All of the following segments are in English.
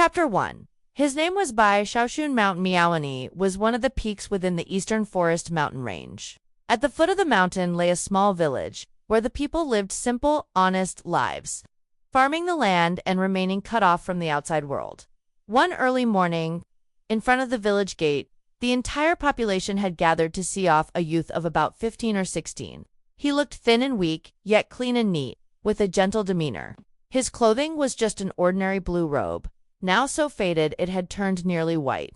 Chapter 1. His name was Bai Shaoxun. Mount Miaoani was one of the peaks within the eastern forest mountain range. At the foot of the mountain lay a small village, where the people lived simple, honest lives, farming the land and remaining cut off from the outside world. One early morning, in front of the village gate, the entire population had gathered to see off a youth of about 15 or 16. He looked thin and weak, yet clean and neat, with a gentle demeanor. His clothing was just an ordinary blue robe, now so faded it had turned nearly white.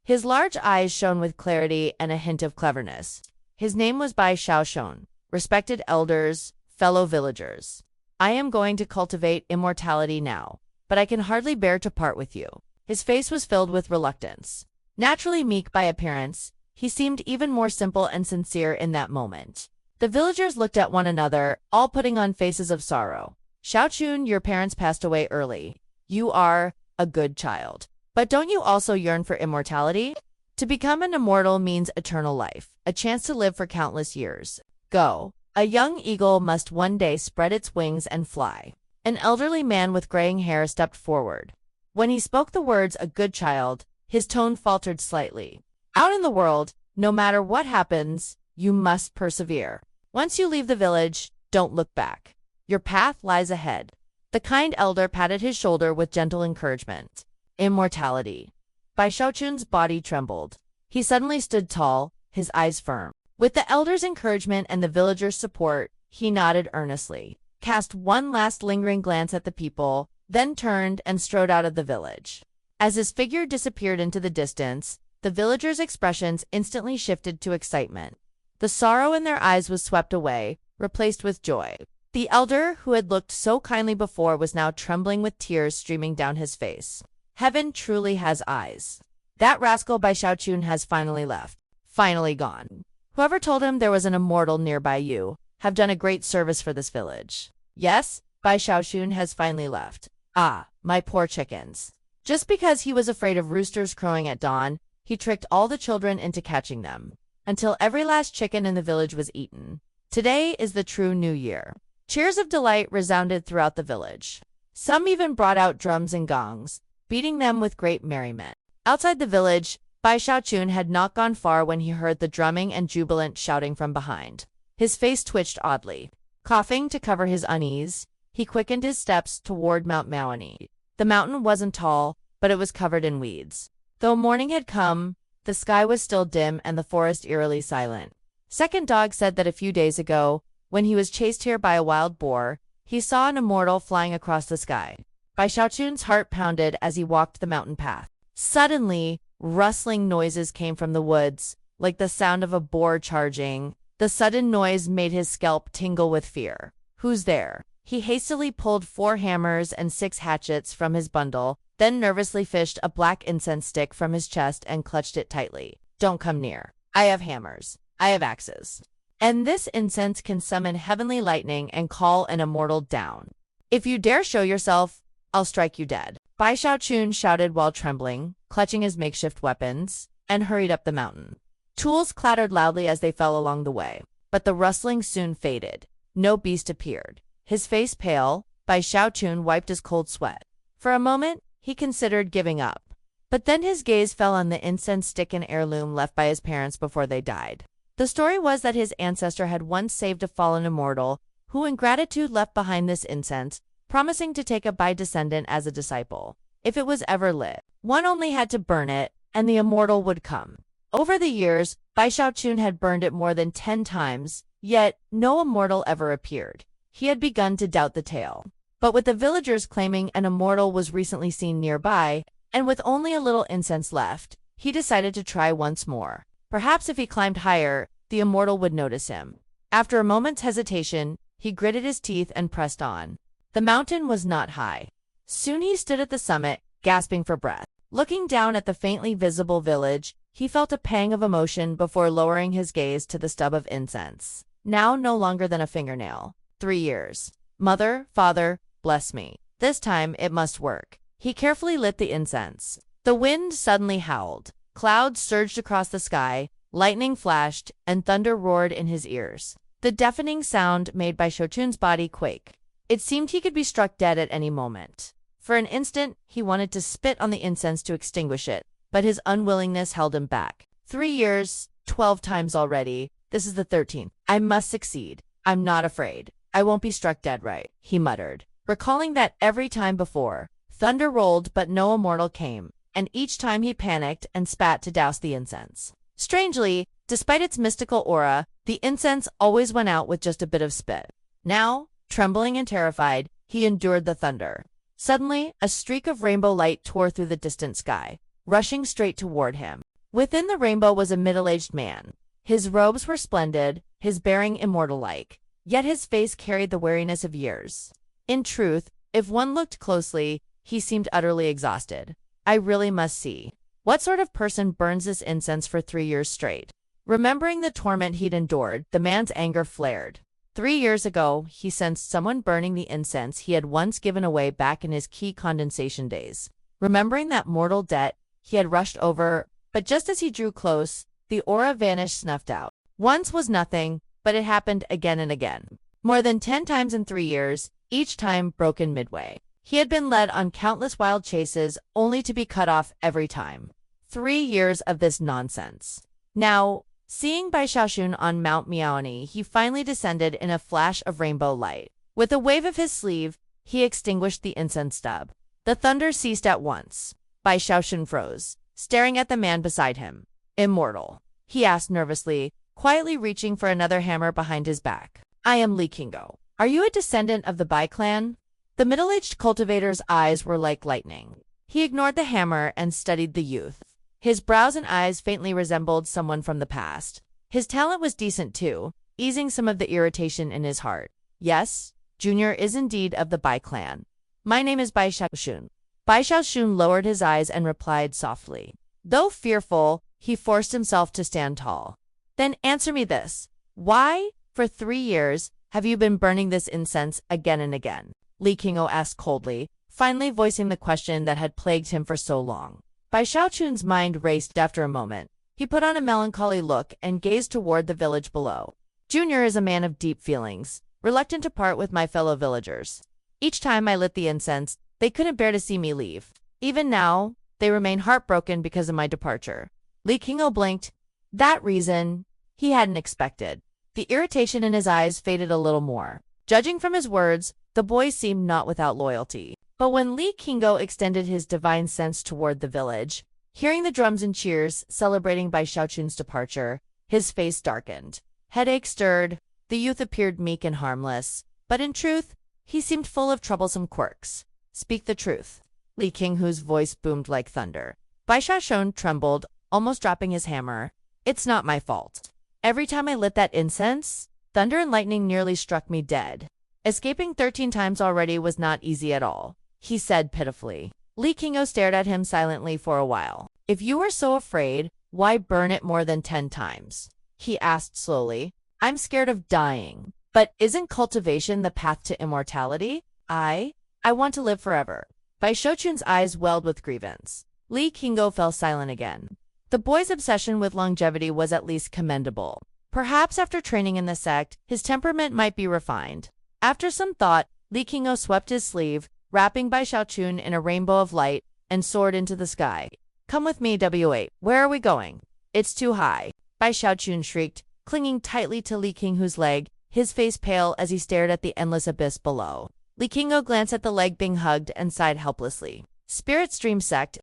His large eyes shone with clarity and a hint of cleverness. His name was Bai Shaoxun. Respected elders, fellow villagers, I am going to cultivate immortality now, but I can hardly bear to part with you. His face was filled with reluctance. Naturally meek by appearance, he seemed even more simple and sincere in that moment. The villagers looked at one another, all putting on faces of sorrow. Shaoxun, your parents passed away early. You are a good child. But don't you also yearn for immortality? To become an immortal means eternal life, a chance to live for countless years. Go. A young eagle must one day spread its wings and fly. An elderly man with graying hair stepped forward. When he spoke the words "a good child," his tone faltered slightly. Out in the world, no matter what happens, you must persevere. Once you leave the village, don't look back. Your path lies ahead. The kind elder patted his shoulder with gentle encouragement. Immortality. Bai Shaoxun's body trembled. He suddenly stood tall, his eyes firm. With the elder's encouragement and the villagers' support, he nodded earnestly, cast one last lingering glance at the people, then turned and strode out of the village. As his figure disappeared into the distance, the villagers' expressions instantly shifted to excitement. The sorrow in their eyes was swept away, replaced with joy. The elder, who had looked so kindly before, was now trembling with tears streaming down his face. Heaven truly has eyes. That rascal Bai Shaoxun has finally left. Finally gone. Whoever told him there was an immortal nearby you have done a great service for this village. Yes, Bai Shaoxun has finally left. Ah, my poor chickens. Just because he was afraid of roosters crowing at dawn, he tricked all the children into catching them, until every last chicken in the village was eaten. Today is the true New Year. Cheers of delight resounded throughout the village. Some even brought out drums and gongs, beating them with great merriment. Outside the village, Bai Shaoxun had not gone far when he heard the drumming and jubilant shouting from behind. His face twitched oddly. Coughing to cover his unease, he quickened his steps toward Mount Miaoani. The mountain wasn't tall, but it was covered in weeds. Though morning had come, the sky was still dim and the forest eerily silent. Second Dog said that a few days ago, when he was chased here by a wild boar, he saw an immortal flying across the sky. Bai Shaoxun's heart pounded as he walked the mountain path. Suddenly, rustling noises came from the woods, like the sound of a boar charging. The sudden noise made his scalp tingle with fear. Who's there? He hastily pulled 4 hammers and 6 hatchets from his bundle, then nervously fished a black incense stick from his chest and clutched it tightly. Don't come near. I have hammers. I have axes. And this incense can summon heavenly lightning and call an immortal down. If you dare show yourself, I'll strike you dead. Bai Shaoxun shouted while trembling, clutching his makeshift weapons, and hurried up the mountain. Tools clattered loudly as they fell along the way, but the rustling soon faded. No beast appeared. His face pale, Bai Shaoxun wiped his cold sweat. For a moment, he considered giving up. But then his gaze fell on the incense stick and heirloom left by his parents before they died. The story was that his ancestor had once saved a fallen immortal, who in gratitude left behind this incense, promising to take a Bai descendant as a disciple. If it was ever lit, one only had to burn it, and the immortal would come. Over the years, Bai Shaoxun had burned it more than 10 times, yet no immortal ever appeared. He had begun to doubt the tale. But with the villagers claiming an immortal was recently seen nearby, and with only a little incense left, he decided to try once more. Perhaps if he climbed higher, the immortal would notice him. After a moment's hesitation, he gritted his teeth and pressed on. The mountain was not high. Soon he stood at the summit, gasping for breath. Looking down at the faintly visible village, he felt a pang of emotion before lowering his gaze to the stub of incense. Now no longer than a fingernail. 3 years. Mother, father, bless me. This time it must work. He carefully lit the incense. The wind suddenly howled. Clouds surged across the sky, lightning flashed, and thunder roared in his ears. The deafening sound made Bai Shaoxun's body quake. It seemed he could be struck dead at any moment. For an instant, he wanted to spit on the incense to extinguish it, but his unwillingness held him back. 3 years, 12 times already. This is the 13th. I must succeed. I'm not afraid. I won't be struck dead right, he muttered, recalling that every time before, thunder rolled but no immortal came, and each time he panicked and spat to douse the incense. Strangely, despite its mystical aura, the incense always went out with just a bit of spit. Now, trembling and terrified, he endured the thunder. Suddenly, a streak of rainbow light tore through the distant sky, rushing straight toward him. Within the rainbow was a middle-aged man. His robes were splendid, his bearing immortal-like, yet his face carried the weariness of years. In truth, if one looked closely, he seemed utterly exhausted. I really must see. What sort of person burns this incense for 3 years straight? Remembering the torment he'd endured, the man's anger flared. 3 years ago, he sensed someone burning the incense he had once given away back in his key condensation days. Remembering that mortal debt, he had rushed over, but just as he drew close, the aura vanished, snuffed out. Once was nothing, but it happened again and again. More than 10 times in 3 years, each time broken midway. He had been led on countless wild chases, only to be cut off every time. 3 years of this nonsense. Now, seeing Bai Xiaoxun on Mount Miaoni, he finally descended in a flash of rainbow light. With a wave of his sleeve, he extinguished the incense stub. The thunder ceased at once. Bai Xiaoxun froze, staring at the man beside him. Immortal? He asked nervously, quietly reaching for another hammer behind his back. I am Li Qinggo. Are you a descendant of the Bai clan? The middle-aged cultivator's eyes were like lightning. He ignored the hammer and studied the youth. His brows and eyes faintly resembled someone from the past. His talent was decent too, easing some of the irritation in his heart. Yes, Junior is indeed of the Bai clan. My name is Bai Xiaoxun. Bai Xiaoxun lowered his eyes and replied softly. Though fearful, he forced himself to stand tall. Then answer me this. Why, for 3 years, have you been burning this incense again and again? Li Qinggo asked coldly, finally voicing the question that had plagued him for so long. Bai Xiaoxun's mind raced after a moment. He put on a melancholy look and gazed toward the village below. Junior is a man of deep feelings, reluctant to part with my fellow villagers. Each time I lit the incense, they couldn't bear to see me leave. Even now, they remain heartbroken because of my departure. Li Qinggo blinked. That reason, he hadn't expected. The irritation in his eyes faded a little more. Judging from his words, the boy seemed not without loyalty. But when Li Qinggo extended his divine sense toward the village, hearing the drums and cheers celebrating Bai Xiaoxun's departure, his face darkened. Headache stirred. The youth appeared meek and harmless, but in truth, he seemed full of troublesome quirks. Speak the truth. Li Qinghu's voice boomed like thunder. Bai Xiaoxun trembled, almost dropping his hammer. It's not my fault. Every time I lit that incense, thunder and lightning nearly struck me dead. Escaping 13 times already was not easy at all, he said pitifully. Li Qinggo stared at him silently for a while. If you were so afraid, why burn it more than 10 times? He asked slowly. I'm scared of dying. But isn't cultivation the path to immortality? I want to live forever. Bai Xiaoxun's eyes welled with grievance. Li Qinggo fell silent again. The boy's obsession with longevity was at least commendable. Perhaps after training in the sect, his temperament might be refined. After some thought, Li Qinggo swept his sleeve, wrapping Bai Xiaoxun in a rainbow of light, and soared into the sky. Come with me, W8. Where are we going? It's too high. Bai Xiaoxun shrieked, clinging tightly to Li Qinghu's leg, his face pale as he stared at the endless abyss below. Li Qinggo glanced at the leg being hugged and sighed helplessly. Spirit Stream Sect,